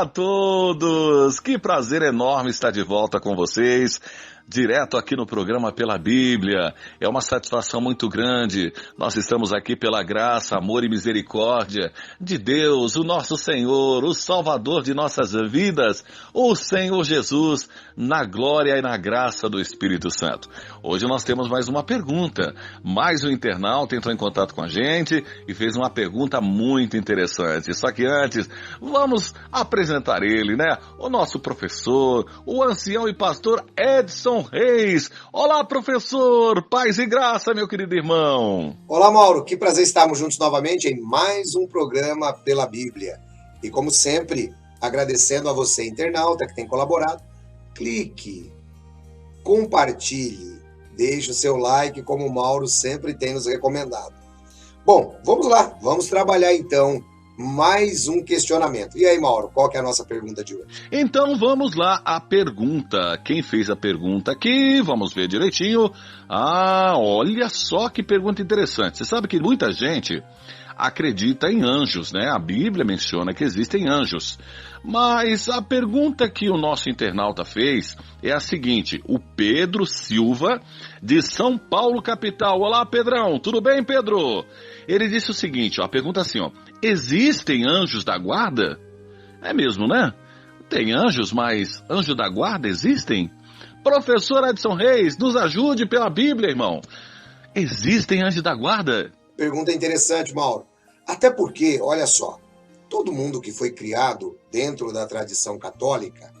todos! Que prazer enorme estar de volta com vocês, direto aqui no programa Pela Bíblia. É uma satisfação muito grande. Nós estamos aqui pela graça, amor e misericórdia de Deus, o nosso Senhor, o Salvador de nossas vidas, o Senhor Jesus, na glória e na graça do Espírito Santo. Hoje nós temos mais uma pergunta. Mais um internauta entrou em contato com a gente e fez uma pergunta muito interessante. Só que antes, vamos apresentar ele, né? O nosso professor, o ancião e pastor Edson Reis. Olá, professor! Paz e graça, meu querido irmão! Olá, Mauro! Que prazer estarmos juntos novamente em mais um programa Pela Bíblia. E como sempre, agradecendo a você, internauta, que tem colaborado, clique, compartilhe, deixe o seu like, como o Mauro sempre tem nos recomendado. Bom, vamos lá, vamos trabalhar então mais um questionamento. E aí, Mauro, qual que é a nossa pergunta de hoje? Então vamos lá, a pergunta. Quem fez a pergunta aqui? Vamos ver direitinho. Olha só que pergunta interessante. Você sabe que muita gente acredita em anjos, né? A Bíblia menciona que existem anjos. Mas a pergunta que o nosso internauta fez é a seguinte: o Pedro Silva, de São Paulo, capital. Olá, Pedrão, tudo bem, Pedro? Ele disse o seguinte, a pergunta assim, existem anjos da guarda? É mesmo, né? Tem anjos, mas anjos da guarda existem? Professor Edson Reis, nos ajude pela Bíblia, irmão. Existem anjos da guarda? Pergunta interessante, Mauro. Até porque, olha só, todo mundo que foi criado dentro da tradição católica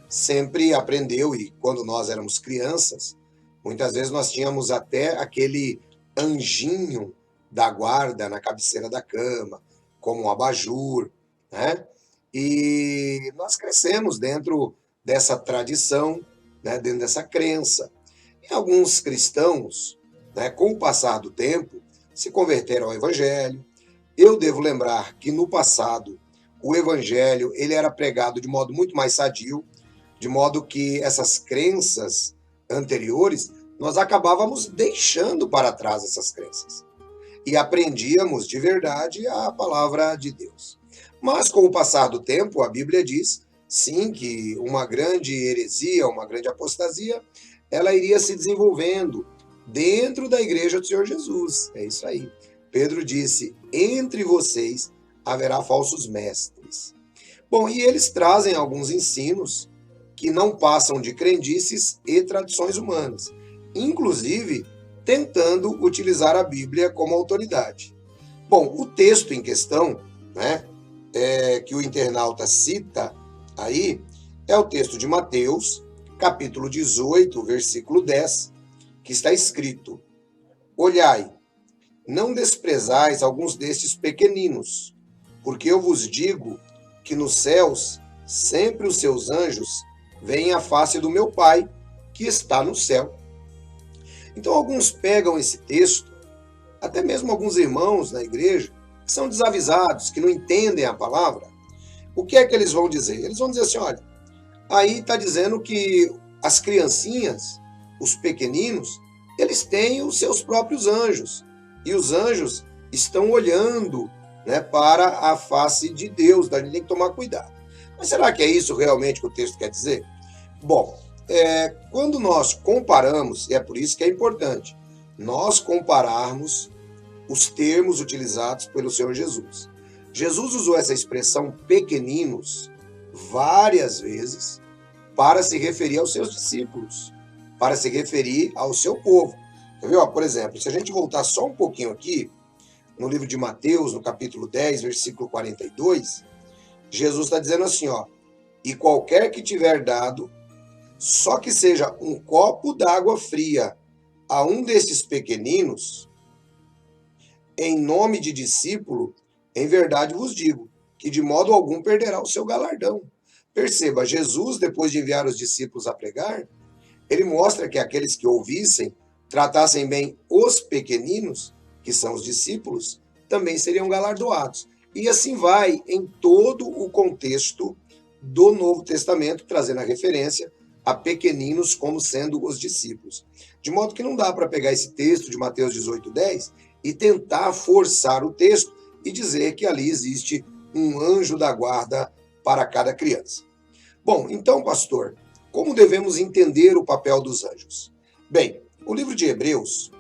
sempre aprendeu, e quando nós éramos crianças, muitas vezes nós tínhamos até aquele anjinho da guarda na cabeceira da cama, como um abajur, né? E nós crescemos dentro dessa tradição, né? Dentro dessa crença. E alguns cristãos, né, com o passar do tempo, se converteram ao Evangelho. Eu devo lembrar que no passado o Evangelho ele era pregado de modo muito mais sadio, de modo que essas crenças anteriores nós acabávamos deixando para trás essas crenças e aprendíamos de verdade a palavra de Deus. Mas com o passar do tempo, a Bíblia diz, sim, que uma grande heresia, uma grande apostasia, ela iria se desenvolvendo dentro da igreja do Senhor Jesus. É isso aí. Pedro disse, entre vocês haverá falsos mestres. Bom, e eles trazem alguns ensinos que não passam de crendices e tradições humanas, inclusive tentando utilizar a Bíblia como autoridade. Bom, o texto em questão, né, que o internauta cita aí, é o texto de Mateus, capítulo 18, versículo 10, que está escrito, olhai, não desprezais alguns destes pequeninos, porque eu vos digo que nos céus sempre os seus anjos veem a face do meu Pai, que está no céu. Então alguns pegam esse texto, até mesmo alguns irmãos na igreja, que são desavisados, que não entendem a palavra, o que é que eles vão dizer? Eles vão dizer assim, olha, aí está dizendo que as criancinhas, os pequeninos, eles têm os seus próprios anjos, e os anjos estão olhando, né, para a face de Deus, a gente tem que tomar cuidado. Mas será que é isso realmente que o texto quer dizer? Bom, quando nós comparamos, e é por isso que é importante, nós compararmos os termos utilizados pelo Senhor Jesus. Jesus usou essa expressão pequeninos várias vezes para se referir aos seus discípulos, para se referir ao seu povo. Quer ver? Por exemplo, se a gente voltar só um pouquinho aqui, no livro de Mateus, no capítulo 10, versículo 42, Jesus está dizendo assim, e qualquer que tiver dado, só que seja um copo d'água fria a um desses pequeninos, em nome de discípulo, em verdade vos digo, que de modo algum perderá o seu galardão. Perceba, Jesus, depois de enviar os discípulos a pregar, ele mostra que aqueles que ouvissem, tratassem bem os pequeninos, que são os discípulos, também seriam galardoados. E assim vai em todo o contexto do Novo Testamento, trazendo a referência a pequeninos como sendo os discípulos. De modo que não dá para pegar esse texto de Mateus 18:10 e tentar forçar o texto e dizer que ali existe um anjo da guarda para cada criança. Bom, então, pastor, como devemos entender o papel dos anjos? Bem, o livro de Hebreus,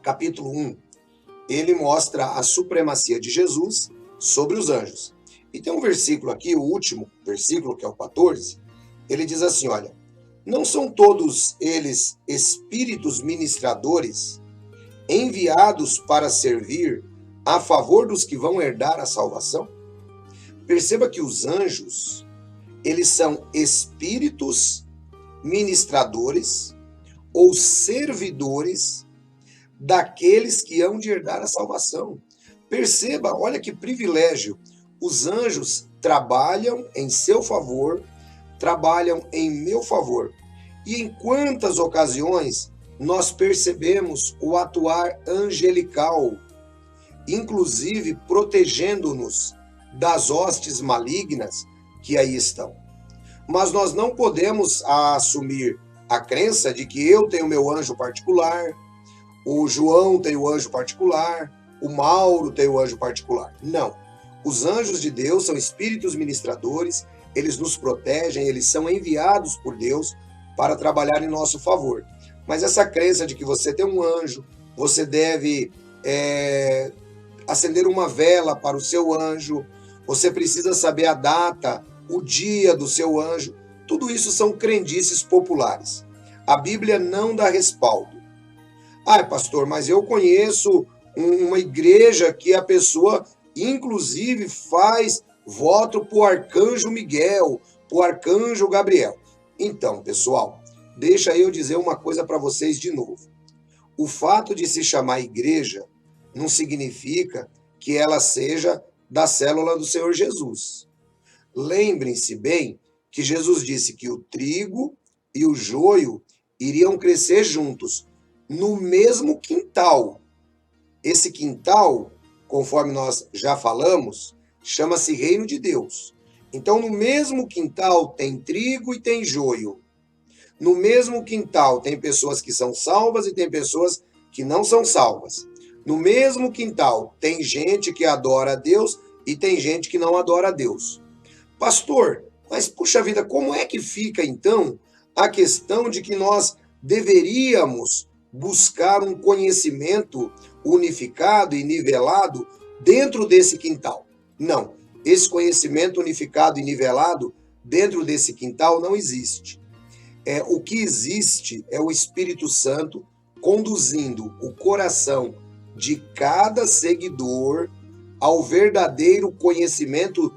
capítulo 1, ele mostra a supremacia de Jesus sobre os anjos. E tem um versículo aqui, o último versículo, que é o 14, ele diz assim, olha, não são todos eles espíritos ministradores enviados para servir a favor dos que vão herdar a salvação? Perceba que os anjos, eles são espíritos ministradores ou servidores daqueles que hão de herdar a salvação. Perceba, olha que privilégio. Os anjos trabalham em seu favor, trabalham em meu favor. E em quantas ocasiões nós percebemos o atuar angelical, inclusive protegendo-nos das hostes malignas que aí estão. Mas nós não podemos assumir a crença de que eu tenho meu anjo particular, o João tem o anjo particular, o Mauro tem o anjo particular. Não. Os anjos de Deus são espíritos ministradores, eles nos protegem, eles são enviados por Deus para trabalhar em nosso favor. Mas essa crença de que você tem um anjo, você deve acender uma vela para o seu anjo, você precisa saber a data, o dia do seu anjo, tudo isso são crendices populares. A Bíblia não dá respaldo. Ah, pastor, mas eu conheço uma igreja que a pessoa, inclusive, faz voto para o arcanjo Miguel, para o arcanjo Gabriel. Então, pessoal, deixa eu dizer uma coisa para vocês de novo. O fato de se chamar igreja não significa que ela seja da célula do Senhor Jesus. Lembrem-se bem que Jesus disse que o trigo e o joio iriam crescer juntos, no mesmo quintal. Esse quintal, conforme nós já falamos, chama-se Reino de Deus. Então, no mesmo quintal tem trigo e tem joio. No mesmo quintal tem pessoas que são salvas e tem pessoas que não são salvas. No mesmo quintal tem gente que adora a Deus e tem gente que não adora a Deus. Pastor, mas puxa vida, como é que fica então a questão de que nós deveríamos buscar um conhecimento unificado e nivelado dentro desse quintal? Não, esse conhecimento unificado e nivelado dentro desse quintal não existe. O que existe é o Espírito Santo conduzindo o coração de cada seguidor ao verdadeiro conhecimento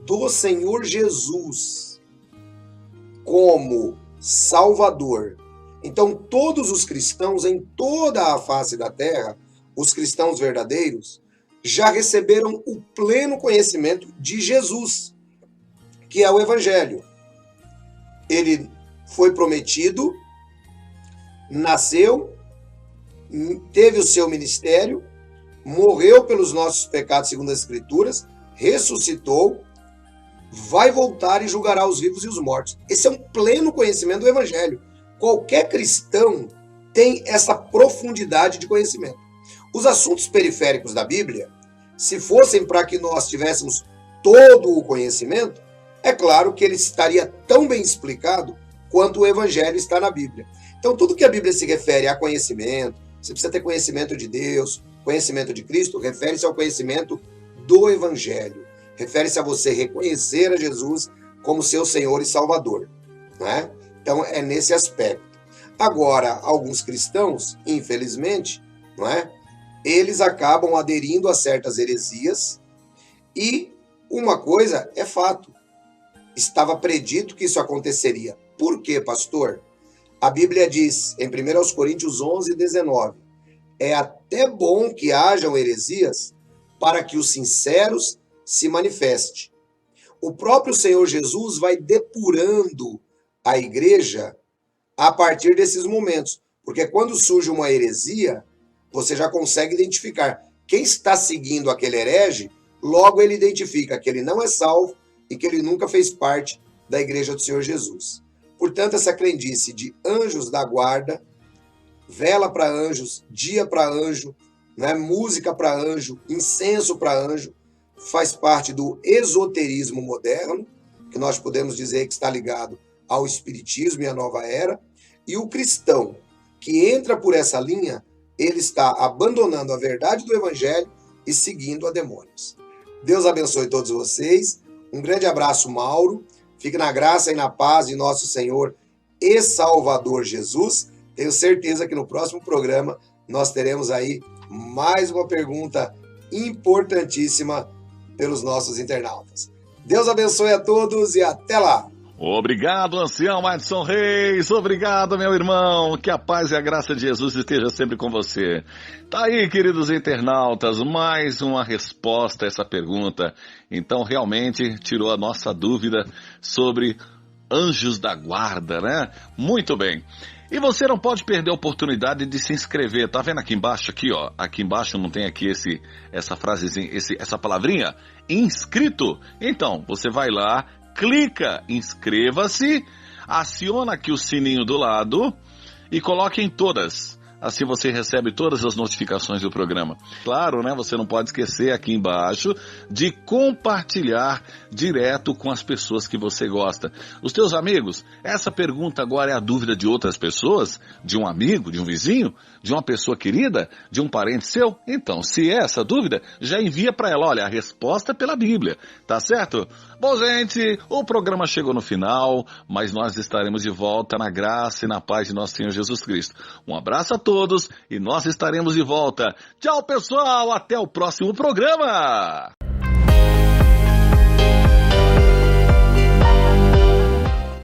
do Senhor Jesus como Salvador. Então, todos os cristãos em toda a face da terra, os cristãos verdadeiros, já receberam o pleno conhecimento de Jesus, que é o Evangelho. Ele foi prometido, nasceu, teve o seu ministério, morreu pelos nossos pecados segundo as Escrituras, ressuscitou, vai voltar e julgará os vivos e os mortos. Esse é um pleno conhecimento do Evangelho. Qualquer cristão tem essa profundidade de conhecimento. Os assuntos periféricos da Bíblia, se fossem para que nós tivéssemos todo o conhecimento, é claro que ele estaria tão bem explicado quanto o Evangelho está na Bíblia. Então, tudo que a Bíblia se refere a conhecimento, você precisa ter conhecimento de Deus, conhecimento de Cristo, refere-se ao conhecimento do Evangelho. Refere-se a você reconhecer a Jesus como seu Senhor e Salvador, não é? Então, é nesse aspecto. Agora, alguns cristãos, infelizmente, não é? Eles acabam aderindo a certas heresias e uma coisa é fato. Estava predito que isso aconteceria. Por quê, pastor? A Bíblia diz, em 1 Coríntios 11, 19, é até bom que hajam heresias para que os sinceros se manifeste. O próprio Senhor Jesus vai depurando a igreja a partir desses momentos. Porque quando surge uma heresia, você já consegue identificar. Quem está seguindo aquele herege, logo ele identifica que ele não é salvo e que ele nunca fez parte da igreja do Senhor Jesus. Portanto, essa crendice de anjos da guarda, vela para anjos, dia para anjo, né, música para anjo, incenso para anjo, faz parte do esoterismo moderno, que nós podemos dizer que está ligado ao espiritismo e à nova era, e o cristão que entra por essa linha, ele está abandonando a verdade do evangelho e seguindo a demônios. Deus abençoe todos vocês. Um grande abraço, Mauro. Fique na graça e na paz de nosso Senhor e Salvador Jesus. Tenho certeza que no próximo programa nós teremos aí mais uma pergunta importantíssima pelos nossos internautas. Deus abençoe a todos e até lá! Obrigado, ancião Edson Reis. Obrigado, meu irmão. Que a paz e a graça de Jesus esteja sempre com você. Tá aí, queridos internautas, mais uma resposta a essa pergunta. Então, realmente, tirou a nossa dúvida sobre anjos da guarda, né? Muito bem. E você não pode perder a oportunidade de se inscrever. Tá vendo aqui embaixo, aqui, ó? Aqui embaixo não tem aqui essa frasezinha, essa palavrinha? Inscrito. Então, você vai lá, clica, inscreva-se, aciona aqui o sininho do lado e coloque em todas. Assim você recebe todas as notificações do programa. Claro, né? Você não pode esquecer aqui embaixo de compartilhar direto com as pessoas que você gosta. Os teus amigos, essa pergunta agora é a dúvida de outras pessoas? De um amigo, de um vizinho, de uma pessoa querida, de um parente seu? Então, se é essa dúvida, já envia para ela, olha, a resposta é pela Bíblia, tá certo? Bom, gente, o programa chegou no final, mas nós estaremos de volta na graça e na paz de nosso Senhor Jesus Cristo. Um abraço a todos e nós estaremos de volta. Tchau, pessoal, até o próximo programa!